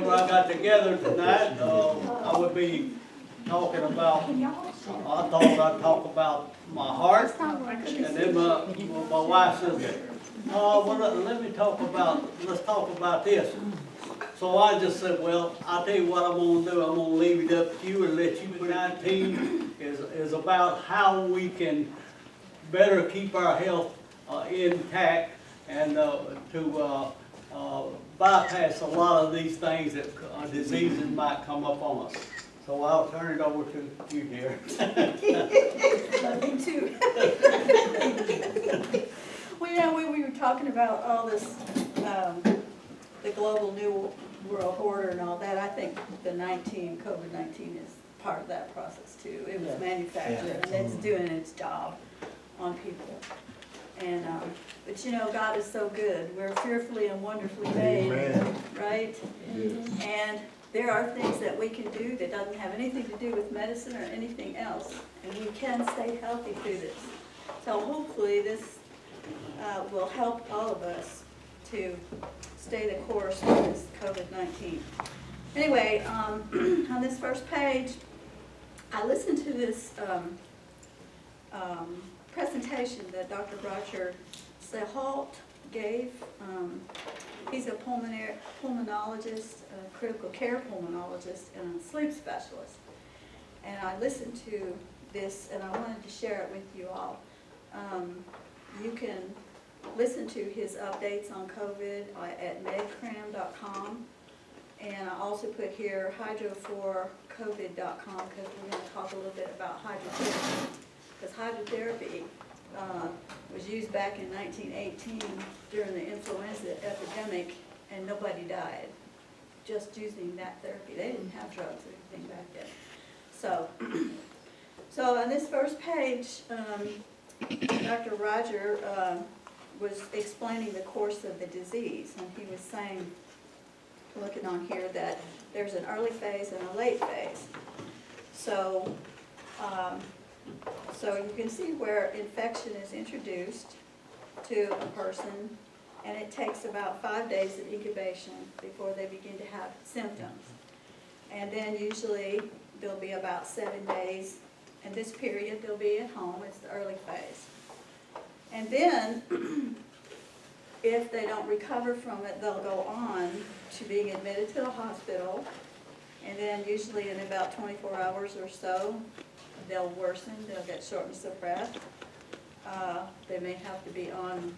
whenever I got together tonight, I would be talking about, I thought I'd talk about my heart, and then my wife says, well, let's talk about this. So I just said, well, I'll tell you what I'm gonna do. I'm gonna leave it up to you and let you put 19 is about how we can better keep our health intact and to bypass a lot of these things that diseases might come up on us. So I'll turn it over to you, dear. Me too. Well, yeah, we were talking about all this, the global new world order and all that. I think the COVID-19 is part of that process too. It was manufactured and it's doing its job on people. And, but you know, God is so good. We're fearfully and wonderfully made, right? Yes. And there are things that we can do that doesn't have anything to do with medicine or anything else. And we can stay healthy through this. So hopefully this will help all of us to stay the course with this COVID-19. Anyway, on this first page, I listened to this presentation that Dr. Roger Sehalt gave. He's a pulmonologist, a critical care pulmonologist, and a sleep specialist. And I listened to this, and I wanted to share it with you all. You can listen to his updates on COVID at medcram.com. And I also put here hydro4covid.com because we're going to talk a little bit about hydrotherapy. Because hydrotherapy was used back in 1918 during the influenza epidemic, and nobody died just using that therapy. They didn't have drugs or anything back then. So on this first page, Dr. Roger was explaining the course of the disease, and he was saying, looking on here, that there's an early phase and a late phase. So, so you can see where infection is introduced to a person, and it takes about 5 days of incubation before they begin to have symptoms. And then usually there'll be about 7 days. In this period, they'll be at home. It's the early phase. And then, if they don't recover from it, they'll go on to being admitted to the hospital. And then usually in about 24 hours or so, they'll worsen. They'll get shortness of breath. They may have to be on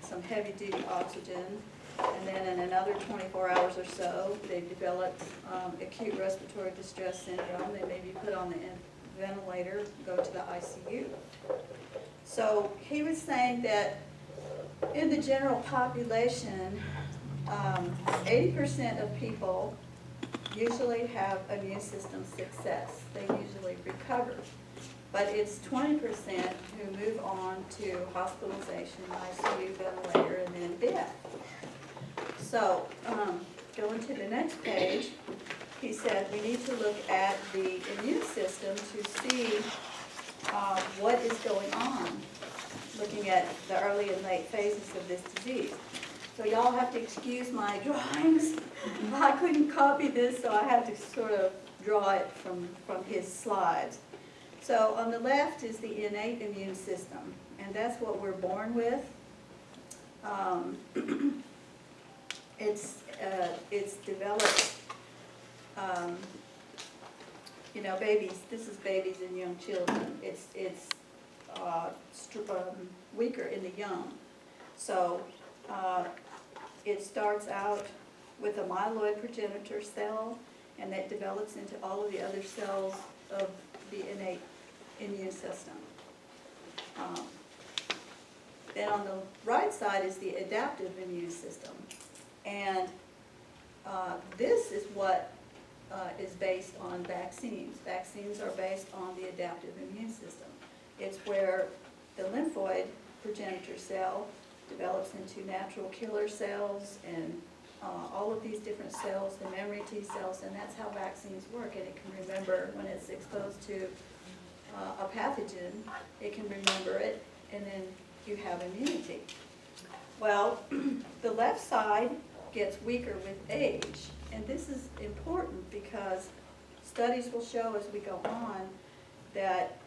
some heavy-duty oxygen. And then in another 24 hours or so, they develop acute respiratory distress syndrome. They may be put on the ventilator, go to the ICU. So he was saying that in the general population, 80% of people usually have immune system success. They usually recover. But it's 20% who move on to hospitalization, ICU, ventilator, and then death. So going to the next page, he said we need to look at the immune system to see what is going on, looking at the early and late phases of this disease. So y'all have to excuse my drawings. I couldn't copy this, so I had to sort of draw it from his slides. So on the left is the innate immune system, and that's what we're born with. It's developed, you know, babies. This is babies and young children. It's weaker in the young. So it starts out with a myeloid progenitor cell, and that develops into all of the other cells of the innate immune system. Then on the right side is the adaptive immune system. And this is what is based on vaccines. Vaccines are based on the adaptive immune system. It's where the lymphoid progenitor cell develops into natural killer cells and all of these different cells, the memory T cells, and that's how vaccines work. And it can remember when it's exposed to a pathogen, it can remember it, and then you have immunity. Well, the left side gets weaker with age. And this is important because studies will show as we go on that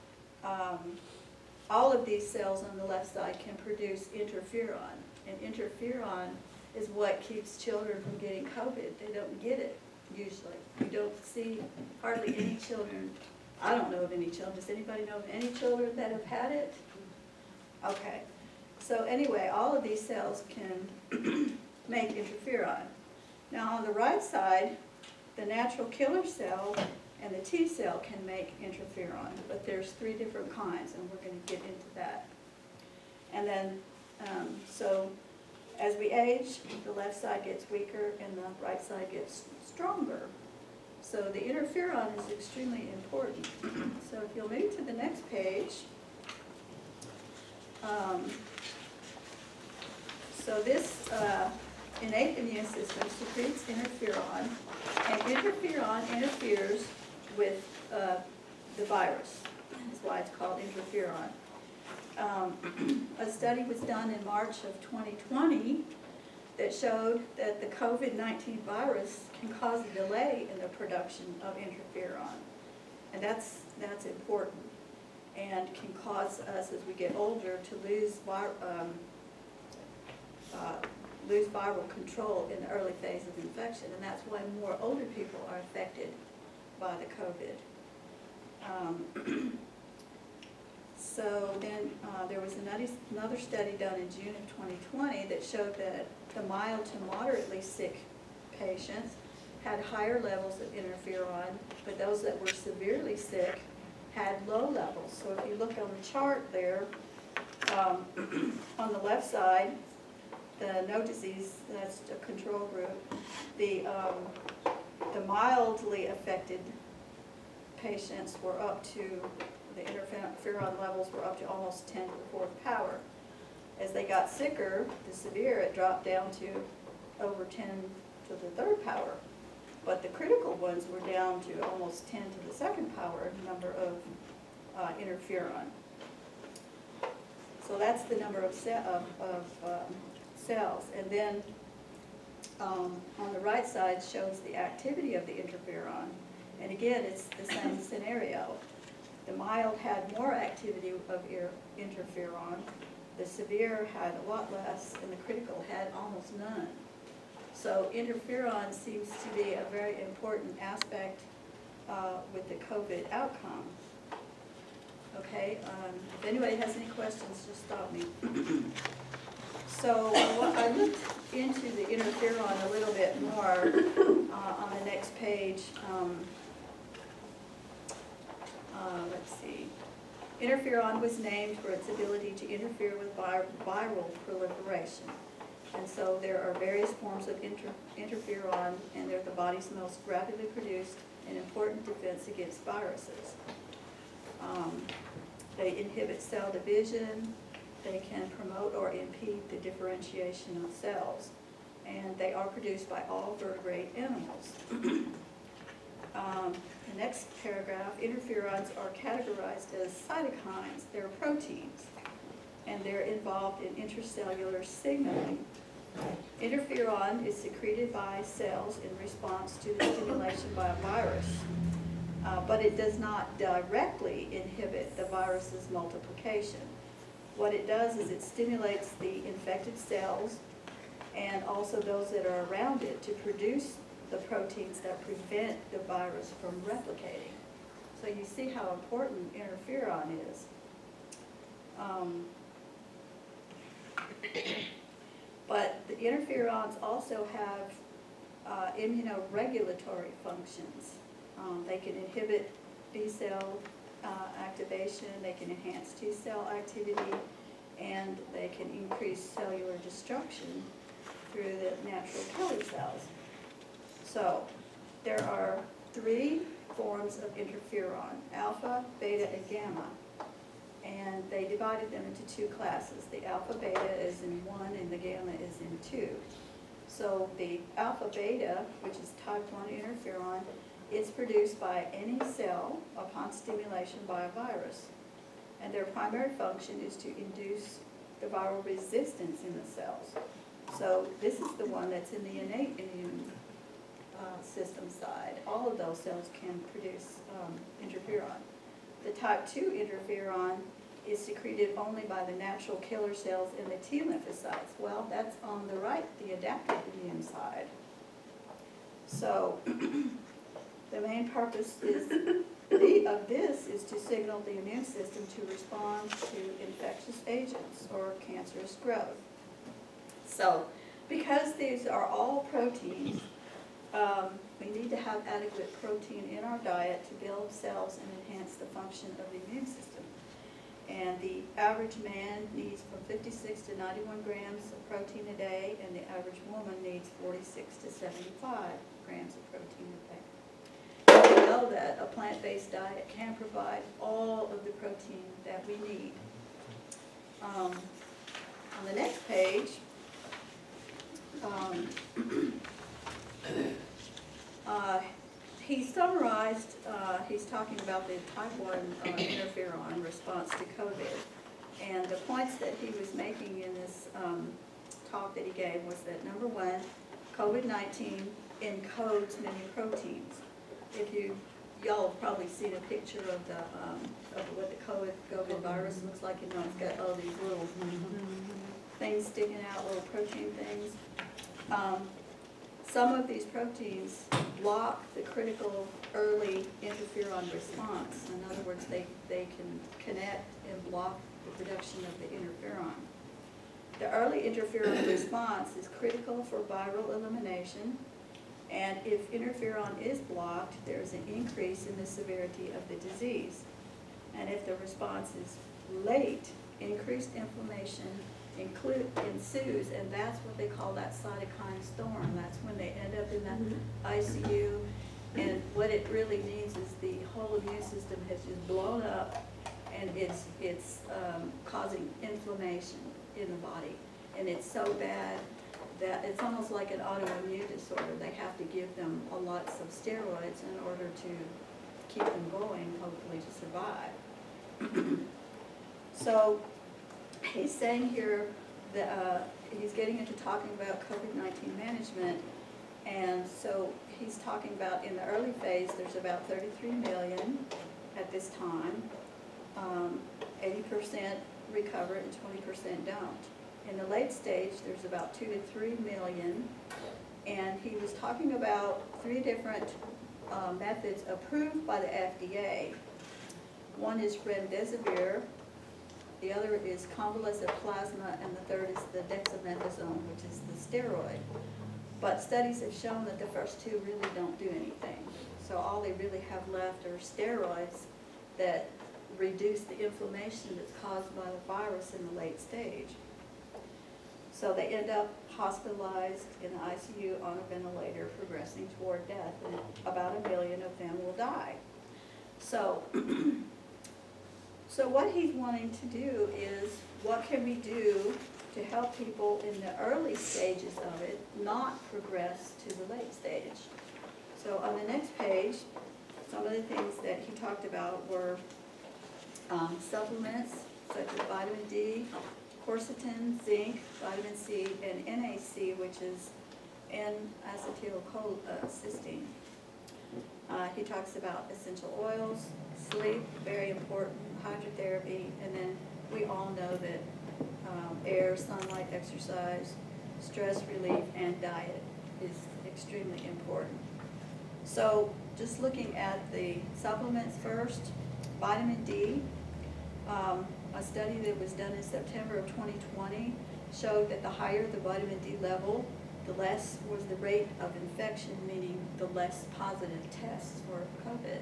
all of these cells on the left side can produce interferon. And interferon is what keeps children from getting COVID. They don't get it, usually. You don't see hardly any children. I don't know of any children. Does anybody know of any children that have had it? Okay. So anyway, all of these cells can make interferon. Now on the right side, the natural killer cell and the T cell can make interferon, but there's 3 different kinds, and we're going to get into that. And then, so as we age, the left side gets weaker and the right side gets stronger. So the interferon is extremely important. So if you'll move to the next page. So this innate immune system secretes interferon, and interferon interferes with the virus. That's why it's called interferon. A study was done in March of 2020 that showed that the COVID-19 virus can cause a delay in the production of interferon. And that's important, and can cause us, as we get older, to lose viral control in the early phase of infection, and that's why more older people are affected by the COVID. So then there was another study done in June of 2020 that showed that the mild to moderately sick patients had higher levels of interferon, but those that were severely sick had low levels. So if you look on the chart there, on the left side, the no disease, that's a control group, the mildly affected patients were up to, the interferon levels were up to almost 10 to the 4th power. As they got sicker, the severe, it dropped down to over 10 to the 3rd power. But the critical ones were down to almost 10 to the 2nd power number of interferon. So that's the number of cells. And then on the right side shows the activity of the interferon. And again, it's the same scenario. The mild had more activity of interferon, the severe had a lot less, and the critical had almost none. So interferon seems to be a very important aspect with the COVID outcome. Okay, if anybody has any questions, just stop me. So I looked into the interferon a little bit more on the next page. Let's see. Interferon was named for its ability to interfere with viral proliferation. And so there are various forms of interferon, and they're the body's most rapidly produced and important defense against viruses. They inhibit cell division, they can promote or impede the differentiation of cells, and they are produced by all vertebrate animals. The next paragraph, interferons are categorized as cytokines. They're proteins, and they're involved in intracellular signaling. Interferon is secreted by cells in response to the stimulation by a virus, but it does not directly inhibit the virus's multiplication. What it does is it stimulates the infected cells and also those that are around it to produce the proteins that prevent the virus from replicating. So you see how important interferon is. But the interferons also have immunoregulatory functions. They can inhibit B cell activation, they can enhance T cell activity, and they can increase cellular destruction through the natural killer cells. So there are 3 forms of interferon, alpha, beta, and gamma. And they divided them into 2 classes. The alpha beta is in 1 and the gamma is in 2. So the alpha beta, which is type 1 interferon, is produced by any cell upon stimulation by a virus. And their primary function is to induce the viral resistance in the cells. So this is the one that's in the innate immune system side. All of those cells can produce interferon. The type 2 interferon is secreted only by the natural killer cells in the T lymphocytes. Well, that's on the right, the adaptive immune side. So the main purpose of this is to signal the immune system to respond to infectious agents or cancerous growth. So because these are all proteins, we need to have adequate protein in our diet to build cells and enhance the function of the immune system. And the average man needs from 56 to 91 grams of protein a day, and the average woman needs 46 to 75 grams of protein a day. We know that a plant-based diet can provide all of the protein that we need. On the next page, he summarized, he's talking about the type 1 interferon response to COVID. And the points that he was making in this talk that he gave was that, number one, COVID-19 encodes many proteins. If y'all have probably seen a picture of what the COVID virus looks like, you know, it's got all these little things sticking out, little protein things. Some of these proteins block the critical early interferon response. In other words, they can connect and block the production of the interferon. The early interferon response is critical for viral elimination, and if interferon is blocked, there's an increase in the severity of the disease. And if the response is late, increased inflammation ensues, and that's what they call that cytokine storm. That's when they end up in the ICU, and what it really means is the whole immune system has just blown up, and it's causing inflammation in the body, and it's so bad that it's almost like an autoimmune disorder. They have to give them lots of steroids in order to keep them going, hopefully to survive. So he's saying here that he's getting into talking about COVID-19 management, and so he's talking about in the early phase there's about 33 million at this time. 80% recover and 20% don't. In the late stage there's about 2 to 3 million, and he was talking about 3 different methods approved by the FDA. One is remdesivir, the other is convalescent plasma, and the third is the dexamethasone, which is the steroid. But studies have shown that the first 2 really don't do anything. So all they really have left are steroids that reduce the inflammation that's caused by the virus in the late stage. So they end up hospitalized in the ICU on a ventilator, progressing toward death, and about 1 million of them will die. So what he's wanting to do is, what can we do to help people in the early stages of it not progress to the late stage? So on the next page, some of the things that he talked about were supplements such as vitamin D, quercetin, zinc, vitamin C, and NAC, which is N-acetylcholine. He talks about essential oils, sleep, very important, hydrotherapy, and then we all know that air, sunlight, exercise, stress relief, and diet is extremely important. So just looking at the supplements first, vitamin D, a study that was done in September of 2020 showed that the higher the vitamin D level, the less was the rate of infection, meaning the less positive tests for COVID,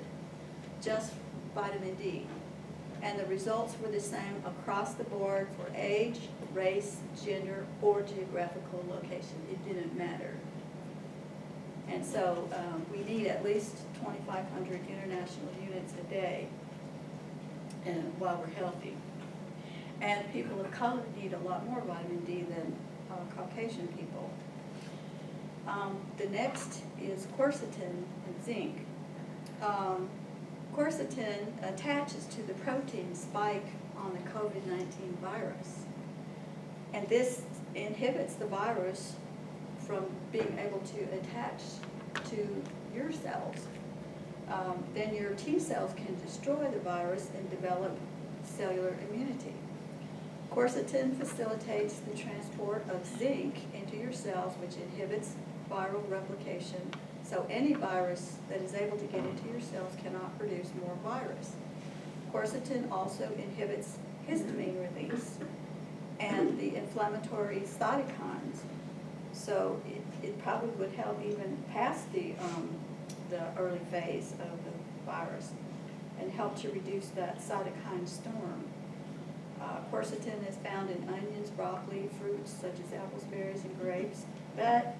just vitamin D. And the results were the same across the board for age, race, gender, or geographical location. It didn't matter. And so we need at least 2,500 international units a day while we're healthy. And people of color need a lot more vitamin D than Caucasian people. The next is quercetin and zinc. Quercetin attaches to the protein spike on the COVID-19 virus. And this inhibits the virus from being able to attach to your cells. Then your T cells can destroy the virus and develop cellular immunity. Quercetin facilitates the transport of zinc into your cells, which inhibits viral replication. So any virus that is able to get into your cells cannot produce more virus. Quercetin also inhibits histamine release and the inflammatory cytokines. So it probably would help even past the early phase of the virus and help to reduce that cytokine storm. Quercetin is found in onions, broccoli, fruits such as apples, berries, and grapes, but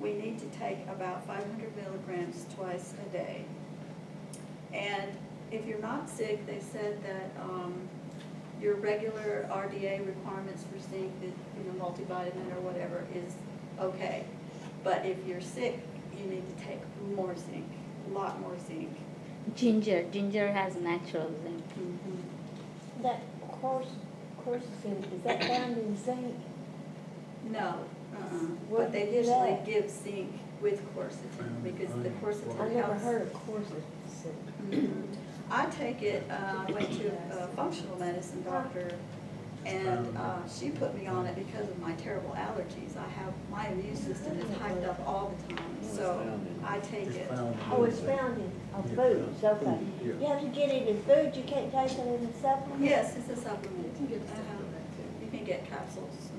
we need to take about 500 milligrams twice a day. And if you're not sick, they said that your regular RDA requirements for zinc, multivitamin or whatever, is okay. But if you're sick, you need to take more zinc, a lot more zinc. Ginger has natural zinc. Mm-hmm. That quercetin, is that found in zinc? No, What but they is usually that? give zinc with quercetin because the quercetin I never helps. heard of quercetin. Mhm. I take it, I went to a functional medicine doctor, and she put me on it because of my terrible allergies. My immune system is hyped up all the time, so I take it. Oh, it's found in foods, okay. You have to get it in food, you can't take it in the supplement? Yes, it's a supplement. You can get capsules.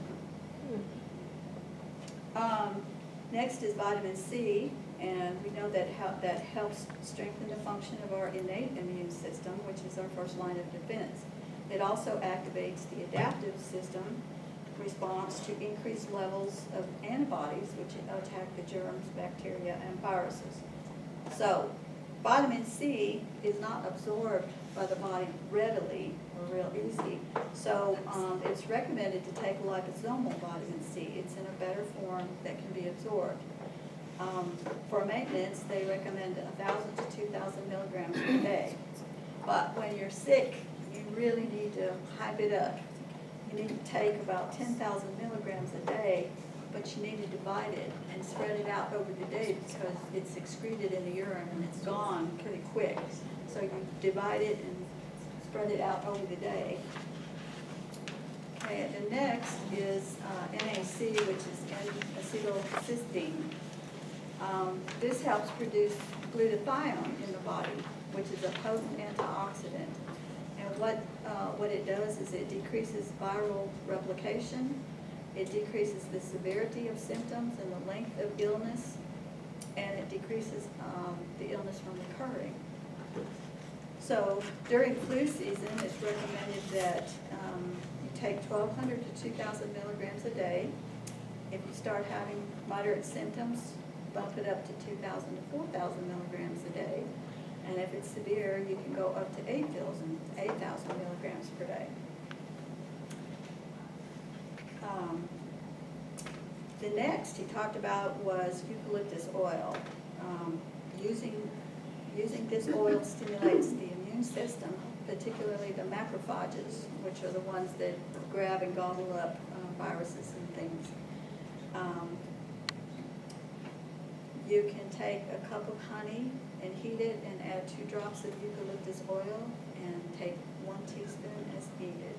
Next is vitamin C, and we know that that helps strengthen the function of our innate immune system, which is our first line of defense. It also activates the adaptive system response to increased levels of antibodies, which attack the germs, bacteria, and viruses. So, vitamin C is not absorbed by the body readily or real easy. So, it's recommended to take liposomal vitamin C. It's in a better form that can be absorbed. For maintenance, they recommend 1,000 to 2,000 milligrams per day. But when you're sick, you really need to hype it up. You need to take about 10,000 milligrams a day, but you need to divide it and spread it out over the day because it's excreted in the urine and it's gone pretty quick. So you divide it and spread it out over the day. Okay, and the next is NAC, which is N-acetylcysteine. This helps produce glutathione in the body, which is a potent antioxidant. And what it does is it decreases viral replication, it decreases the severity of symptoms and the length of illness, and it decreases the illness from recurring. So during flu season, it's recommended that you take 1,200 to 2,000 milligrams a day. If you start having moderate symptoms, bump it up to 2,000 to 4,000 milligrams a day. And if it's severe, you can go up to 8,000 milligrams per day. The next he talked about was eucalyptus oil. Using this oil stimulates the immune system, particularly the macrophages, which are the ones that grab and gobble up viruses and things. You can take a cup of honey and heat it and add 2 drops of eucalyptus oil and take 1 teaspoon as needed.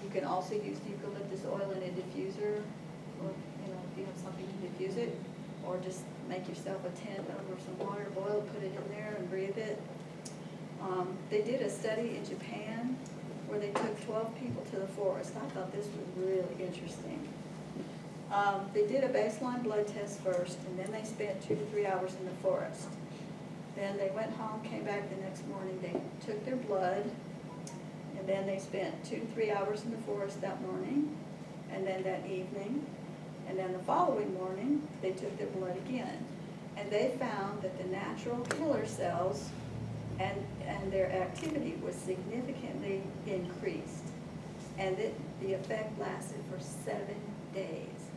You can also use the eucalyptus oil in a diffuser, or if you have something to diffuse it, or just make yourself a tent over some water, boil it, put it in there and breathe it. They did a study in Japan where they took 12 people to the forest. I thought this was really interesting. They did a baseline blood test first, and then they spent 2 to 3 hours in the forest. Then they went home, came back the next morning, they took their blood, and then they spent 2 to 3 hours in the forest that morning, and then that evening, and then the following morning, they took their blood again. And they found that the natural killer cells and their activity was significantly increased. And the effect lasted for 7 days.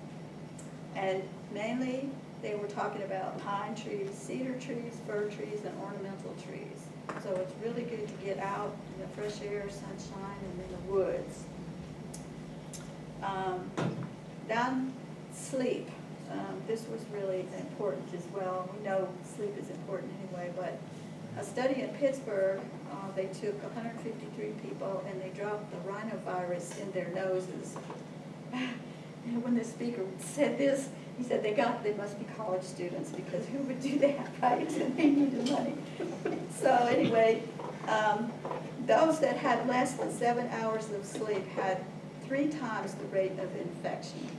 And mainly, they were talking about pine trees, cedar trees, fir trees, and ornamental trees. So it's really good to get out in the fresh air, sunshine, and in the woods. Down sleep. This was really important as well. We know sleep is important anyway, but a study in Pittsburgh, they took 153 people and they dropped the rhinovirus in their noses. And when the speaker said this, he said they must be college students because who would do that, right? And they needed money. So anyway, those that had less than 7 hours of sleep had 3 times the rate of infection.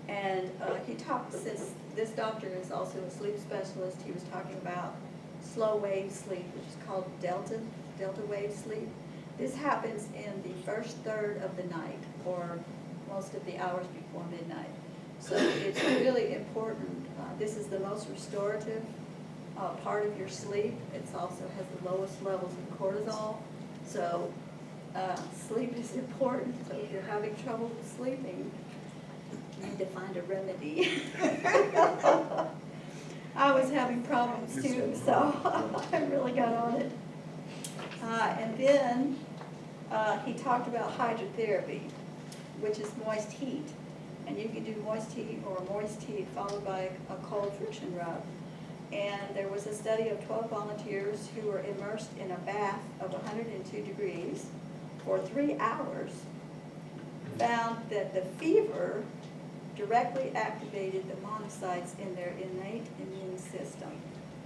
And he talked, since this doctor is also a sleep specialist, he was talking about slow wave sleep, which is called delta wave sleep. This happens in the first third of the night, or most of the hours before midnight. So it's really important. This is the most restorative part of your sleep. It also has the lowest levels of cortisol. So sleep is important. So if you're having trouble sleeping, you need to find a remedy. I was having problems too, so I really got on it. And then he talked about hydrotherapy, which is moist heat. And you can do moist heat or moist heat followed by a cold friction rub. And there was a study of 12 volunteers who were immersed in a bath of 102 degrees for 3 hours, found that the fever directly activated the monocytes in their innate immune system.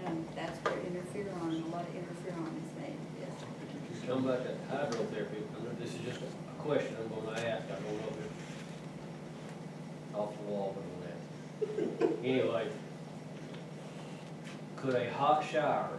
And that's where interferon, a lot of interferon is made. Yes. Talking about that hydrotherapy, this is just a question I'm gonna ask, I don't know if it's off the wall, but on that. Anyway, could a hot shower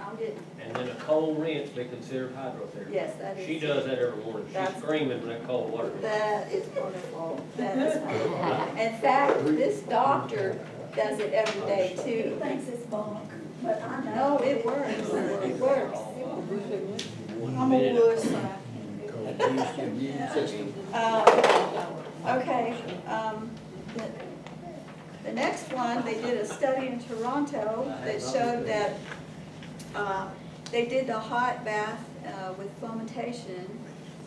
I'm getting, and then a cold rinse be considered hydrotherapy? yes, that is. She does that every morning, she's That's- screaming when that cold water comes. That is wonderful. That is wonderful. In fact, this doctor does it every day too. He thinks it's bunk, but I know. No, it works. It works. I'm a wuss. Okay, the next one, they did a study in Toronto that showed that they did the hot bath with fomentation,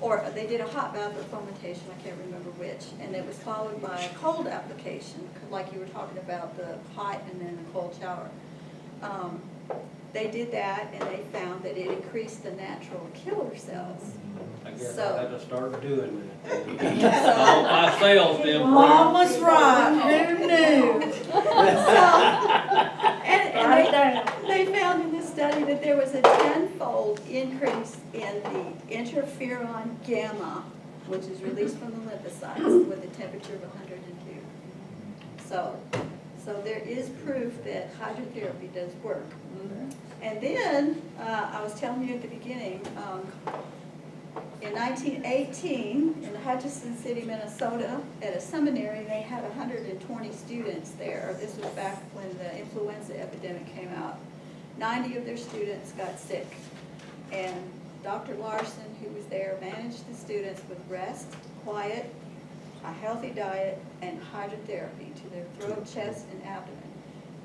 or they did a hot bath with fomentation, I can't remember which, and it was followed by a cold application, like you were talking about, the hot and then the cold shower. They did that and they found that it increased the natural killer cells. I guess So- I had to start doing that. All my cells them. Mama's right, who knew? And they found in this study that there was a 10-fold increase in the interferon gamma, which is released from the lymphocytes with a temperature of 102. So there is proof that hydrotherapy does work. And then, I was telling you at the beginning, in 1918, in Hutchinson City, Minnesota, at a seminary, they had 120 students there. This was back when the influenza epidemic came out. 90 of their students got sick. And Dr. Larson, who was there, managed the students with rest, quiet, a healthy diet, and hydrotherapy to their throat, chest, and abdomen.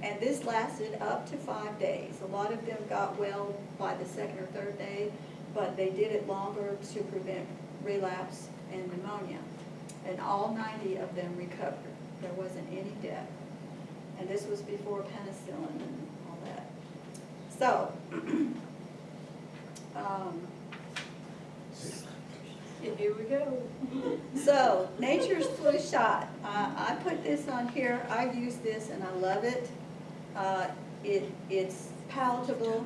And this lasted up to 5 days. A lot of them got well by the 2nd or 3rd day, but they did it longer to prevent relapse and pneumonia. And all 90 of them recovered. There wasn't any death. And this was before penicillin and all that. So, here we go. So, Nature's Flu Shot. I put this on here. I use this and I love it. It's palatable.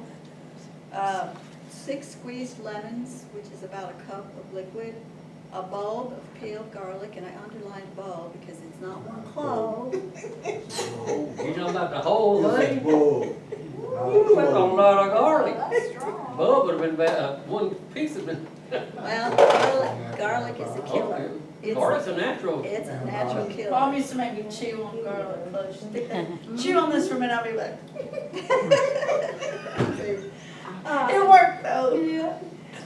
6 squeezed lemons, which is about a cup of liquid, a bulb of peeled garlic, and I underlined bulb because it's not one clove. You know about the whole thing? Whoa. That's a lot of garlic. Bub would have been bad, one piece of it. Well, garlic is a killer. Garlic's a natural. It's a natural killer. Mom used to make me chew on garlic cloves. Chew on this for a minute, I'll be like. It worked though. Yeah.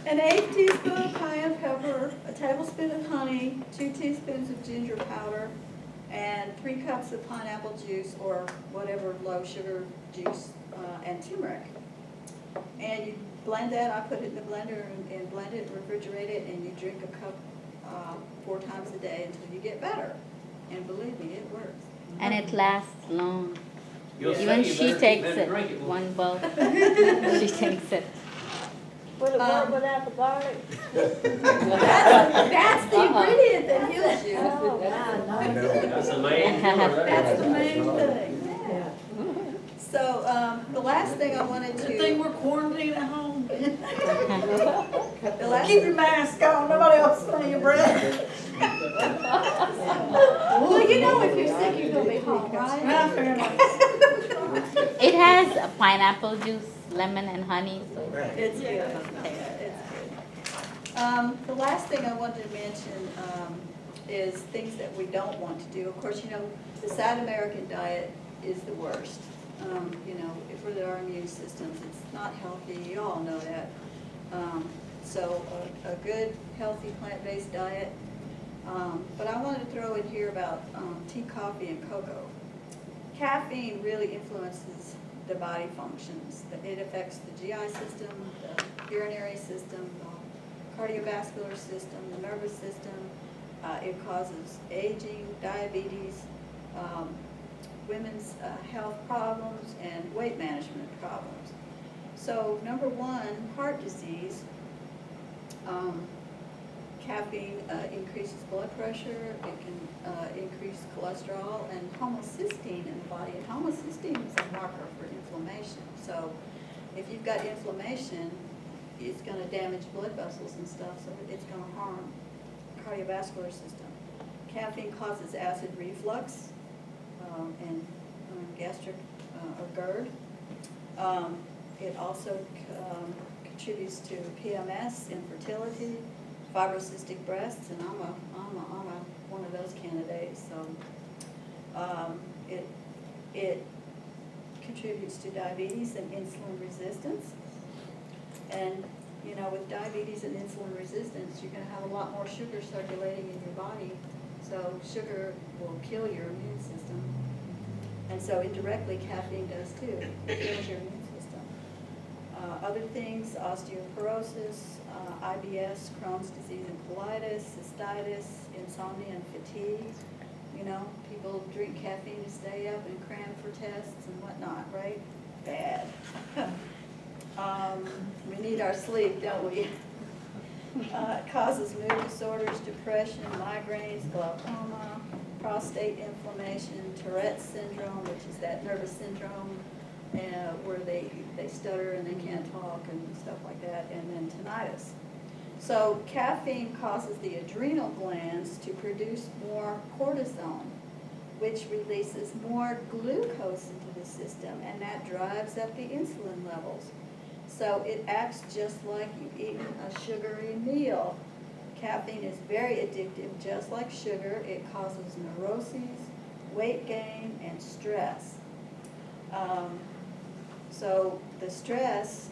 An 1/8 teaspoon of cayenne pepper, a tablespoon of honey, 2 teaspoons of ginger powder, and 3 cups of pineapple juice or whatever low sugar juice, and turmeric. And you blend that. I put it in the blender and blend it, refrigerate it, and you drink a cup 4 times a day until you get better. And believe me, it works. And it lasts long. You'll say Even you she better takes better it, drink it, won't one bulb. She takes it. Would it work without the garlic? That's the ingredient that heals you. Oh, wow, no. That's the main killer. That's the main thing. So, the last thing I wanted Good thing to, we're quarantined at home. the last, Keep your mask on, nobody else smell your breath. well, you know, if you're sick, you're gonna be home, right? Well, fair enough. It has pineapple juice, lemon and honey, so. It's good. It's good. The last thing I wanted to mention, is things that we don't want to do. Of course, you know, the South American diet is the worst. You know, for our immune systems, it's not healthy, you all know that. So a good, healthy, plant-based diet. But I wanted to throw in here about tea, coffee, and cocoa. Caffeine really influences the body functions. It affects the GI system, the urinary system, the cardiovascular system, the nervous system. It causes aging, diabetes, women's health problems, and weight management problems. So number one, heart disease. Caffeine increases blood pressure, it can increase cholesterol and homocysteine in the body. And homocysteine is a marker for inflammation. So if you've got inflammation, it's going to damage blood vessels and stuff, so it's going to harm the cardiovascular system. Caffeine causes acid reflux and gastric or GERD. It also contributes to PMS, infertility, fibrocystic breasts, and I'm one of those candidates. So it contributes to diabetes and insulin resistance. And you know, with diabetes and insulin resistance, you're going to have a lot more sugar circulating in your body. So sugar will kill your immune system. And so indirectly, caffeine does too. It kills your immune system. Other things, osteoporosis, IBS, Crohn's disease and colitis, cystitis, insomnia and fatigue. You know, people drink caffeine to stay up and cram for tests and whatnot, right? Bad. We need our sleep, don't we? It causes mood disorders, depression, migraines, glaucoma, prostate inflammation, Tourette's syndrome, which is that nervous syndrome where they stutter and they can't talk and stuff like that, and then tinnitus. So caffeine causes the adrenal glands to produce more cortisone, which releases more glucose into the system, and that drives up the insulin levels. So it acts just like you've eaten a sugary meal. Caffeine is very addictive, just like sugar. It causes neuroses, weight gain, and stress. So the stress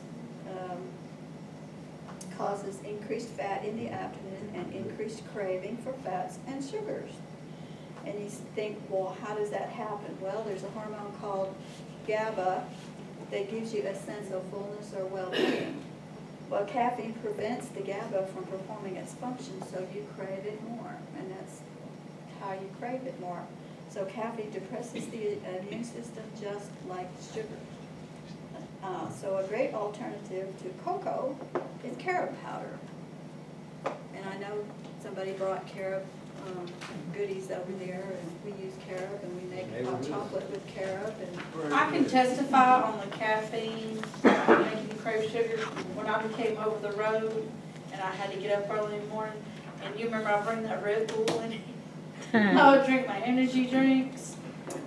causes increased fat in the abdomen and increased craving for fats and sugars. And you think, well, how does that happen? Well, there's a hormone called GABA that gives you a sense of fullness or well-being. Well, caffeine prevents the GABA from performing its function, so you crave it more, and that's how you crave it more. So caffeine depresses the immune system just like sugar. So a great alternative to cocoa is carob powder. And I know somebody brought carob goodies over there, and we use carob, and we make hot chocolate with carob. And I can testify on the caffeine making you crave sugar. When I became over the road and I had to get up early in the morning, and you remember I bring that Red Bull in, I would drink my energy drinks.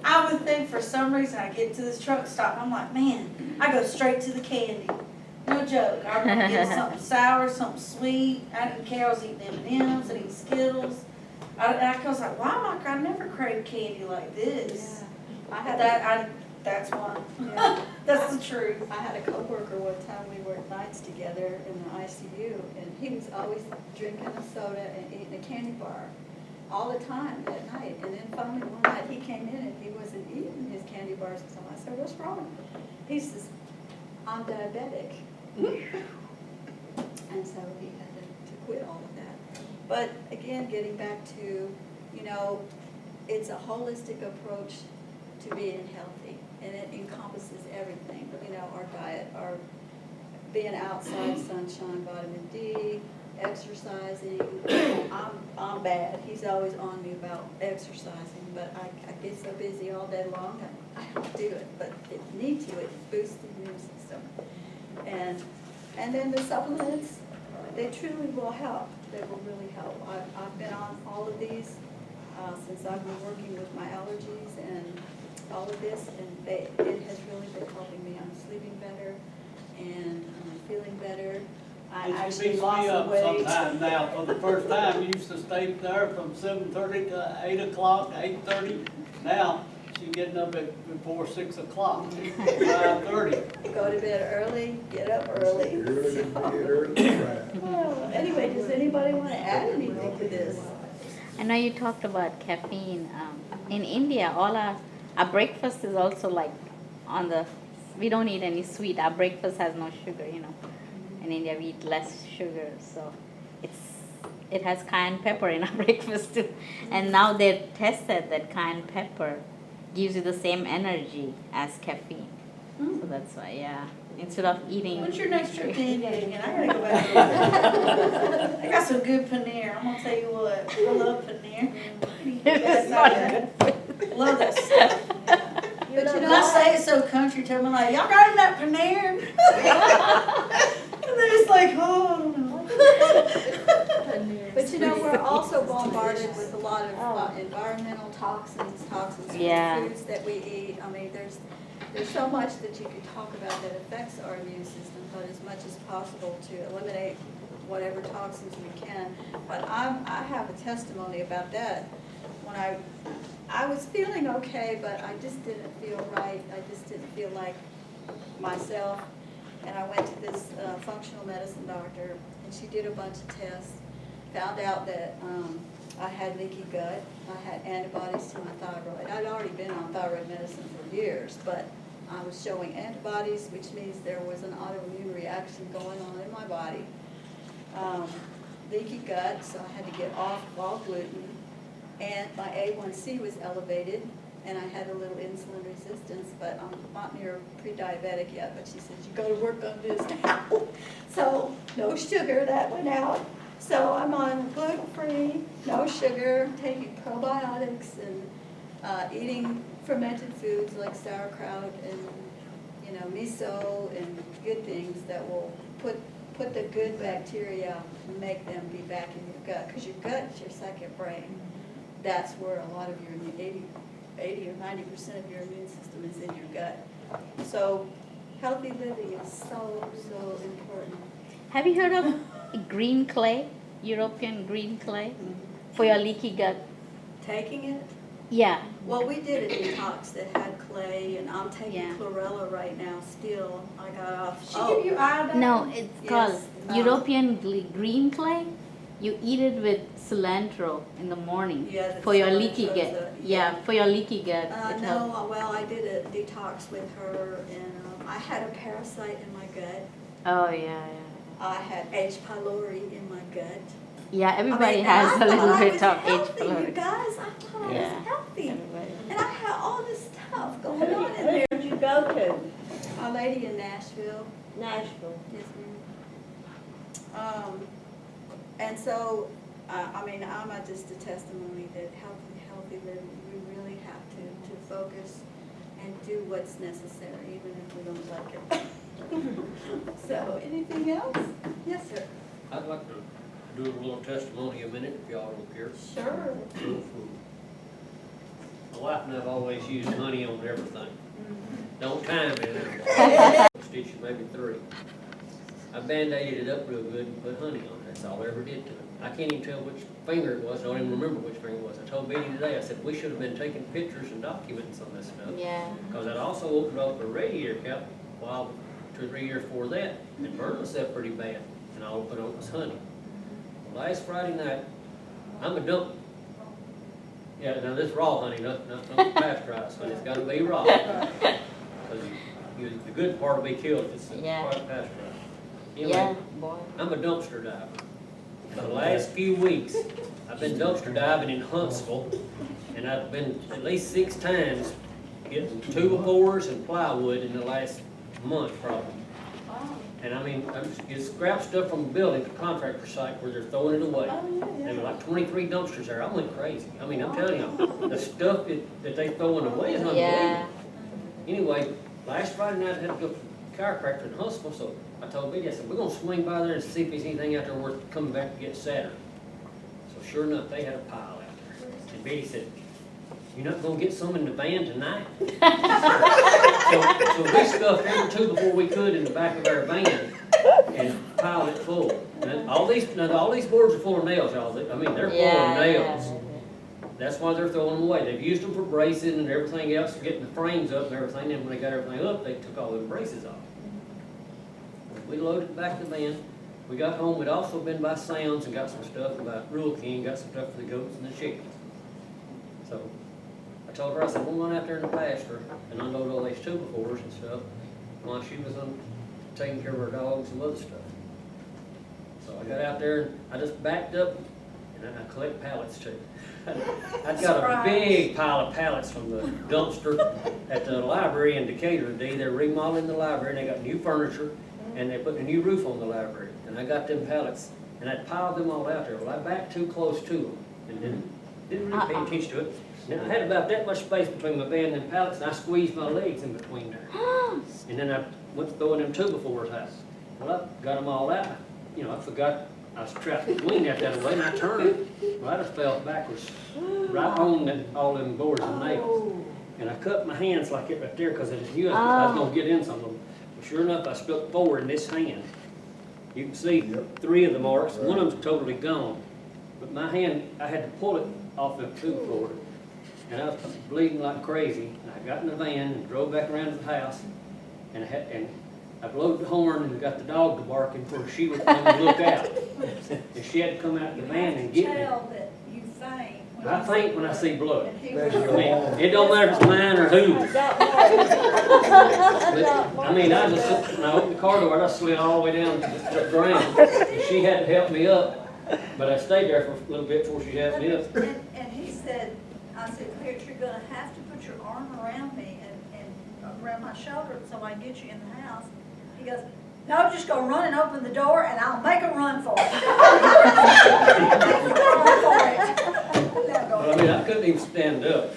I would think for some reason I get to this truck stop, I'm like, man, I go straight to the candy. No joke. I want to get something sour, something sweet. I didn't care. I was eating M&Ms and eating Skittles. I was like, why am I never crave candy like this? yeah, I had That's why. yeah. That's the truth. I had a coworker one time, we worked nights together in the ICU, and he was always drinking a soda and eating a candy bar all the time at night. And then finally one night he came in and he wasn't eating his candy bars. So I said, what's wrong? He says, I'm diabetic. And so he had to quit all of that. But again, getting back to, you know, it's a holistic approach to being healthy, and it encompasses everything, you know, our diet, our being outside, sunshine, vitamin D, exercising. I'm bad. He's always on me about exercising, but I get so busy all day long, I don't do it, but it need to, it boosts the immune system. And then the supplements, they truly will help. They will really help. I've been on all of these since I've been working with my allergies and all of this, and it has really been helping me. I'm sleeping better and I'm feeling better. I It actually beats lost me some up weight. sometime now. For the first time, you used to stay there from 7:30 to 8 o'clock, 8:30. Now, she's getting up at before 6 o'clock, 5:30. Go to bed early, get up early. Oh, anyway, does anybody want to add anything to this? I know you talked about caffeine. In India, all our breakfast is also like on the, we don't eat any sweet. Our breakfast has no sugar, you know. In India, we eat less sugar, so it has cayenne pepper in our breakfast too. And now they tested that cayenne pepper gives you the same energy as caffeine. So that's why, yeah. Instead of eating. When's your next trip to India again? I gotta go back. I got some good paneer. I'm gonna tell you what, I love paneer. It's not good. Love that stuff. But you And know, I say it so country to them, I'm like, y'all got any of that paneer? And they're just like, oh, I don't know. but you know, we're also bombarded with a lot of environmental toxins from Yeah. the foods that we eat. I mean, there's so much that you could talk about that affects our immune system, but as much as possible to eliminate whatever toxins we can. But I have a testimony about that. When I was feeling okay, but I just didn't feel right. I just didn't feel like myself. And I went to this functional medicine doctor, and she did a bunch of tests, found out that I had leaky gut, I had antibodies to my thyroid. I'd already been on thyroid medicine for years, but I was showing antibodies, which means there was an autoimmune reaction going on in my body. Leaky gut, so I had to get off all gluten, and my A1C was elevated, and I had a little insulin resistance, but I'm not near pre-diabetic yet, but she said, you go to work on this now. So, no sugar, that went out. So I'm on gluten-free, no sugar, taking probiotics and eating fermented foods like sauerkraut and, you know, miso and good things that will put the good bacteria out and make them be back in your gut, because your gut is your second brain. That's where a lot of your 80 or 90% of your immune system is in your gut. So healthy living is so important. Have you heard of green clay, European green clay, for your leaky gut? Taking it? Yeah. Well, we did a detox that had clay, and I'm taking Yeah. chlorella right now still. I got off. She give you iodine? No, it's Yes, called European green clay. You eat it with cilantro in the morning Yeah, the for your leaky cilantro's gut. a- Yeah, for your leaky gut. it helps. No, well, I did a detox with her, and I had a parasite in my gut. Oh yeah, I had H. pylori in my gut. yeah. Everybody I mean, has and a I little thought I bit was of H. healthy, you pylori. guys, I thought I Yeah. was healthy. Everybody. And I had all this stuff going Who on in there. did you go to? A lady in Nashville. Nashville. Yes, ma'am. And so, I mean, I'm just a testimony that healthy living, we really have to focus and do what's necessary, even if we don't like it. So, anything else? Yes, sir. I'd like to do a little testimony a minute, if y'all don't care. Sure. My wife and I've always used honey on everything. Don't time it. Stitches, maybe 3. I band-aided it up real good and put honey on it. That's all I ever did to it. I can't even tell which finger it was. I don't even remember which finger it was. I told Betty today, I said, we should have been taking pictures and documents on this stuff. Yeah. Because I'd also opened up a radiator cap while 2 or 3 years before that and burned myself pretty bad. And all I put on was honey. Last Friday night, I'm a dump. Yeah, now this raw honey, not pasteurized honey. It's got to be raw. Because the good part will be killed if it's Yeah. quite pasteurized. Anyway, Yeah, boy. I'm a dumpster diver. For the last few weeks, I've been dumpster diving in Huntsville, and I've been at least 6 times getting 2x4s and plywood in the last month probably. And I mean, I'm just scrap stuff from the building, the contractor site where they're throwing it away. There were like 23 dumpsters there. I went crazy. I mean, I'm telling you, the stuff that they throwing away is unbelievable. Yeah. Anyway, last Friday night I had to go to the chiropractor in Huntsville, so I told Betty, I said, we're gonna swing by there and see if there's anything out there worth coming back to get Saturday. So sure enough, they had a pile out there. And Betty said, you're not gonna get some in the van tonight? So we stuffed every 2 before we could in the back of our van and piled it full. And all these boards are full of nails, y'all. I mean, they're full of nails. That's why they're throwing them away. They've used them for bracing and everything else, getting the frames up and everything. Then when they got everything up, they took all the braces off. We loaded it back to the van. We got home. We'd also been by Sounds and got some stuff about Rule King, got some stuff for the goats and the chickens. So I told her, I said, we'll run out there in the pasture and unload all these 2x4s and stuff while she was taking care of her dogs and other stuff. So I got out there and I just backed up and I collect pallets too. I've got a big pile of pallets from the dumpster at the library in Decatur today. They're remodeling the library and they got new furniture and they're putting a new roof on the library. And I got them pallets and I piled them all out there. Well, I backed too close to them and didn't really pay attention to it. And I had about that much space between my van and them pallets and I squeezed my legs in between there. And then I went to throwing them 2x4s out. Well, I got them all out. You know, I forgot I was trapped between that way and I turned. Well, I just fell backwards right on all them boards and nails. And I cut my hands like it right there because I just knew I was going to get in some of them. But sure enough, I stuck forward in this hand. You can see 3 of the marks. One of them's totally gone. But my hand, I had to pull it off the 2x4. And I was bleeding like crazy. And I got in the van and drove back around to the house. And I blowed the horn and got the dog to barking before she would come and look out. And she had to come out of the van and get me. Tell that you faint. I faint when I see blood. And he I was- mean, it don't matter if it's mine or whose. I mean, I just, when I opened the car door, I slid all the way down to the ground. And she had to help me up, but I stayed there for a little bit before she helped me up. And he said, I said, Clarence, you're gonna have to put your arm around me and around my shoulder so I can get you in the house. He goes, no, just go run and open the door and I'll make a run for it. Well, I mean, I couldn't even stand up.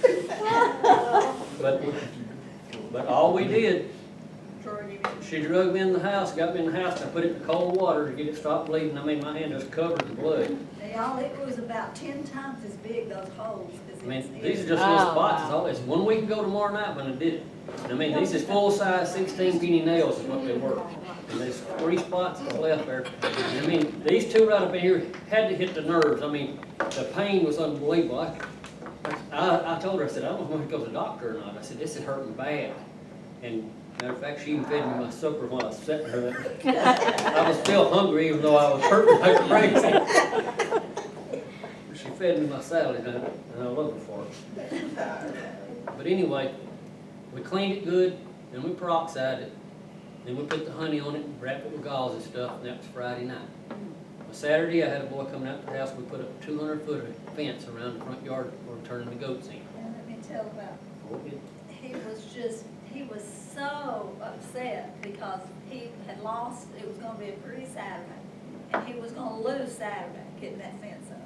But all we did, she drug me in the house, got me in the house, and I put it in cold water to get it stopped bleeding. I mean, my hand just covered in blood. Y'all, it was about 10 times as big, those holes. As I mean, it's- these are just little spots, is all. It's 1 week ago tomorrow night when I did it. I mean, these is full-size 16-penny nails is what they were. And there's 3 spots left there. And I mean, these 2 right up in here had to hit the nerves. I mean, the pain was unbelievable. I told her, I said, I don't know if I go to the doctor or not. I said, this is hurting bad. And matter of fact, she even fed me my supper while I was sitting there. I was still hungry even though I was hurting like crazy. She fed me my salad and I love her for it. But anyway, we cleaned it good, then we peroxided it, then we put the honey on it and wrapped it with gauze and stuff, and that was Friday night. On Saturday, I had a boy coming out to the house, we put up a 200-foot fence around the front yard where we're turning the goats in. And let me tell about, he was so upset because he had lost, it was gonna be a pretty Saturday, and he was gonna lose Saturday getting that fence up.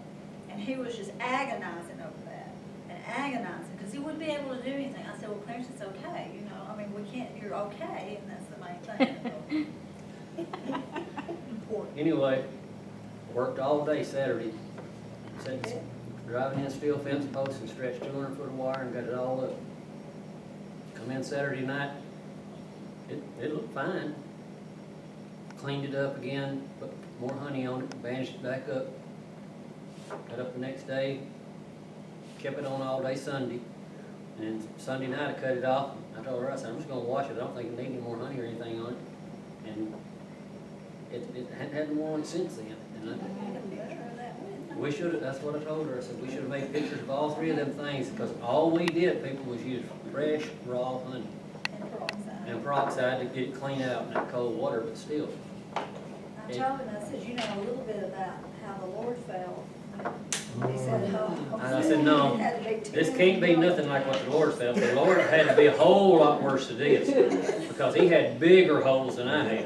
And he was just agonizing over that, and agonizing, because he wouldn't be able to do anything. I said, well, Clarence, it's okay, you know, I mean, we can't, you're okay, and that's the main thing. Important. Anyway, worked all day Saturday. Said, driving in steel fence posts and stretched 200 foot of wire and got it all up. Come in Saturday night, it looked fine. Cleaned it up again, put more honey on it, bandaged it back up. Got up the next day, kept it on all day Sunday. And Sunday night I cut it off. I told her, I said, I'm just gonna wash it. I don't think it needs any more honey or anything on it. And it hadn't had more on it since then. And we should have, that's what I told her. I said, we should have made pictures of all 3 of them things because all we did, people, was use fresh, raw honey And peroxide. and peroxide to get it cleaned out in that cold water, but still. I I told him, I said, you know a little bit about how the Lord fell. He said, oh. And I said, no, It had to be this can't be nothing like what the Lord felt. The Lord had to be a whole lot worse than this, because he had bigger holes than I had.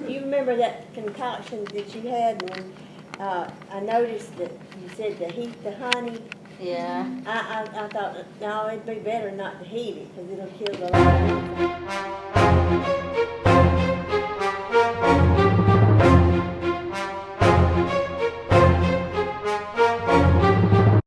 You remember that concoction that you had when, I noticed that you said to heat the honey? Yeah. I thought, no, it'd be better not to heat it, because it'll kill the live.